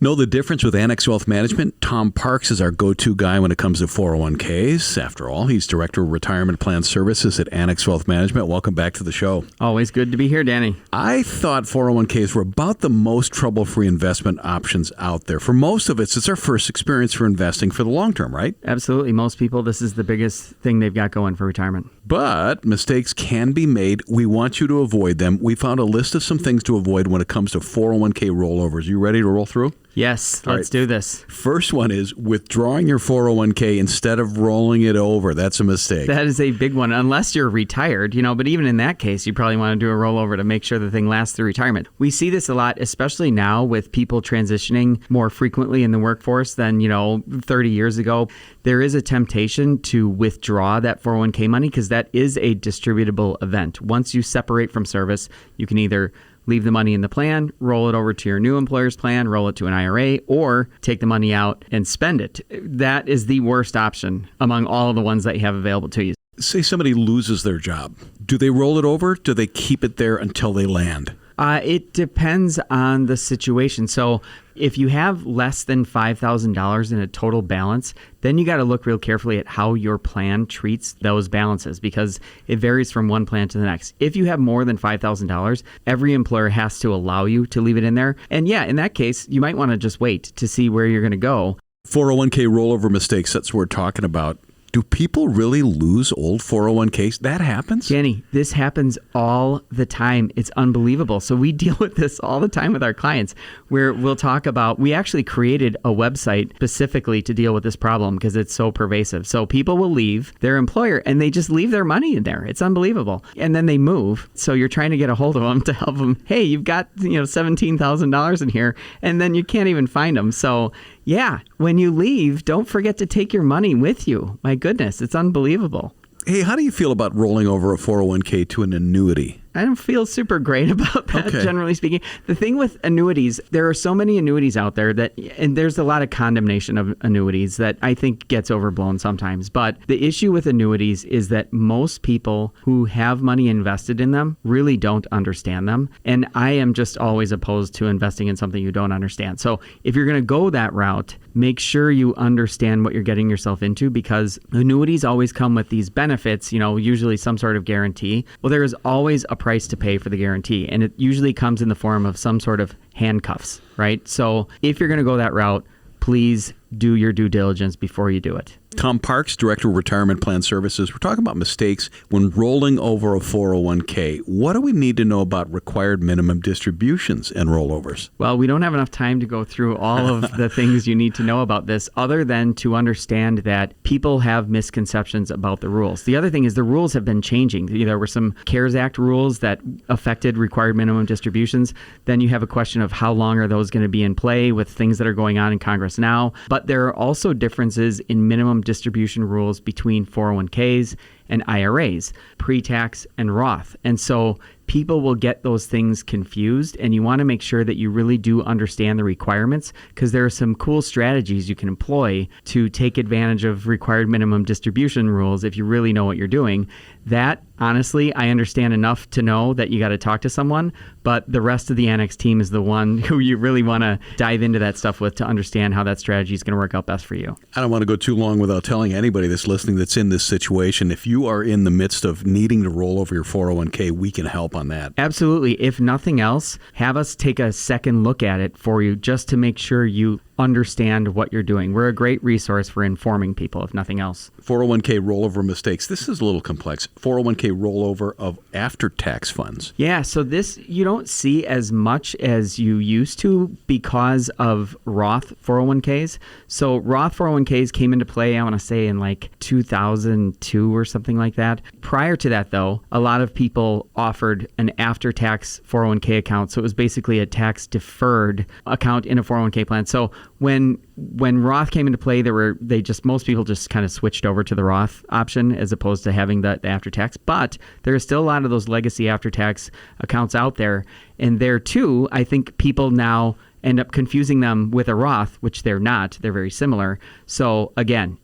Know the difference with Annex Wealth Management? Tom Parks is our go-to guy when it comes to 401ks. After all, he's Director of Retirement Plan Services at Annex Wealth Management. Welcome back to the show. Always good to be here, Danny. I thought 401ks were about the most trouble-free investment options out there. For most of us, it's our first experience for investing for the long term, right? Absolutely. Most people, this is the biggest thing they've got going for retirement. But mistakes can be made. We want you to avoid them. We found a list of some things to avoid when it comes to 401k rollovers. You ready to roll through? Yes, let's do this. First one is withdrawing your 401k instead of rolling it over. That's a mistake. That is a big one, unless you're retired, but even in that case, you probably want to do a rollover to make sure the thing lasts through retirement. We see this a lot, especially now with people transitioning more frequently in the workforce than, 30 years ago. There is a temptation to withdraw that 401k money because that is a distributable event. Once you separate from service, you can either leave the money in the plan, roll it over to your new employer's plan, roll it to an IRA, or take the money out and spend it. That is the worst option among all of the ones that you have available to you. Say somebody loses their job. Do they roll it over? Do they keep it there until they land? It depends on the situation. So if you have less than $5,000 in a total balance, then you got to look real carefully at how your plan treats those balances because it varies from one plan to the next. If you have more than $5,000, every employer has to allow you to leave it in there. And yeah, in that case, you might want to just wait to see where you're going to go. 401k rollover mistakes, that's what we're talking about. Do people really lose old 401ks? That happens? Danny, this happens all the time. It's unbelievable. So we deal with this all the time with our clients where we'll talk about, we actually created a website specifically to deal with this problem because it's so pervasive. So people will leave their employer and they just leave their money in there. It's unbelievable. And then they move. So you're trying to get a hold of them to help them. Hey, you've got, $17,000 in here and then you can't even find them. So yeah, when you leave, don't forget to take your money with you. My goodness, it's unbelievable. Hey, how do you feel about rolling over a 401k to an annuity? I don't feel super great about that, generally speaking. The thing with annuities, there are so many annuities out there and there's a lot of condemnation of annuities that I think gets overblown sometimes. But the issue with annuities is that most people who have money invested in them really don't understand them. And I am just always opposed to investing in something you don't understand. So if you're going to go that route, make sure you understand what you're getting yourself into because annuities always come with these benefits, usually some sort of guarantee. Well, there is always a price to pay for the guarantee, and it usually comes in the form of some sort of handcuffs, right? So if you're going to go that route, please do your due diligence before you do it. Tom Parks, Director of Retirement Plan Services. We're talking about mistakes when rolling over a 401k. What do we need to know about required minimum distributions and rollovers? Well, we don't have enough time to go through all of the things you need to know about this other than to understand that people have misconceptions about the rules. The other thing is the rules have been changing. There were some CARES Act rules that affected required minimum distributions. Then you have a question of how long are those going to be in play with things that are going on in Congress now. But there are also differences in minimum distribution rules between 401ks and IRAs, pre-tax and Roth. And so people will get those things confused, and you want to make sure that you really do understand the requirements because there are some cool strategies you can employ to take advantage of required minimum distribution rules if you really know what you're doing. That, honestly, I understand enough to know that you got to talk to someone, but the rest of the Annex team is the one who you really want to dive into that stuff with to understand how that strategy is going to work out best for you. I don't want to go too long without telling anybody that's listening that's in this situation, if you are in the midst of needing to roll over your 401k, we can help on that. Absolutely. If nothing else, have us take a second look at it for you just to make sure you understand what you're doing. We're a great resource for informing people, if nothing else. 401k rollover mistakes. This is a little complex. 401k rollover of after-tax funds. Yeah, so this you don't see as much as you used to because of Roth 401ks. So Roth 401ks came into play, I want to say, in like 2002 or something like that. Prior to that, though, a lot of people offered an after-tax 401k account. So it was basically a tax-deferred account in a 401k plan. So when Roth came into play, most people just kind of switched over to the Roth option as opposed to having the after tax. But there are still a lot of those legacy after tax accounts out there, and there too, I think people now end up confusing them with a Roth, which they're not. They're very similar. So again,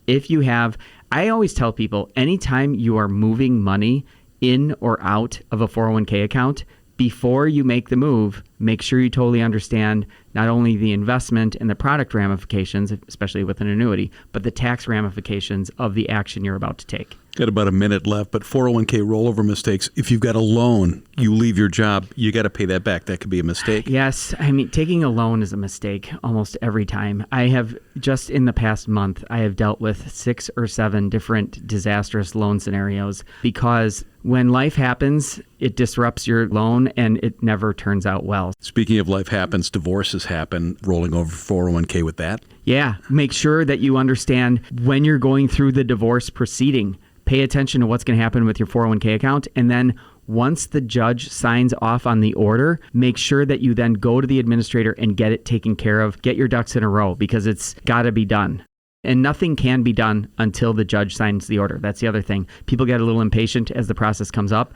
I always tell people, anytime you are moving money in or out of a 401k account, before you make the move, make sure you totally understand not only the investment and the product ramifications, especially with an annuity, but the tax ramifications of the action you're about to take. Got about a minute left, but 401k rollover mistakes. If you've got a loan, you leave your job, you got to pay that back. That could be a mistake. Yes. I mean, taking a loan is a mistake almost every time. I have, just in the past month, I have dealt with 6 or 7 different disastrous loan scenarios because when life happens, it disrupts your loan and it never turns out well. Speaking of life happens, divorces happen. Rolling over 401k with that? Yeah. Make sure that you understand when you're going through the divorce proceeding. Pay attention to what's going to happen with your 401k account. And then once the judge signs off on the order, make sure that you then go to the administrator and get it taken care of. Get your ducks in a row because it's got to be done. And nothing can be done until the judge signs the order. That's the other thing. People get a little impatient as the process comes up.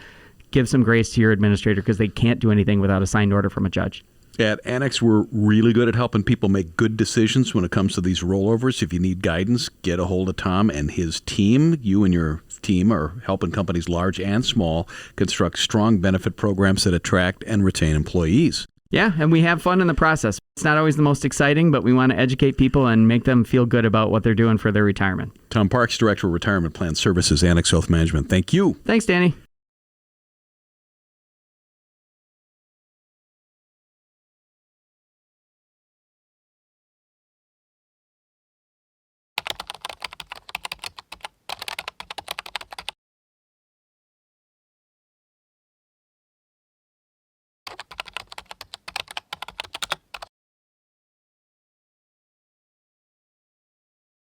Give some grace to your administrator because they can't do anything without a signed order from a judge. At Annex, we're really good at helping people make good decisions when it comes to these rollovers. If you need guidance, get a hold of Tom and his team. You and your team are helping companies large and small construct strong benefit programs that attract and retain employees. Yeah, and we have fun in the process. It's not always the most exciting, but we want to educate people and make them feel good about what they're doing for their retirement. Tom Parks, Director of Retirement Plan Services, Annex Wealth Management. Thank you. Thanks, Danny.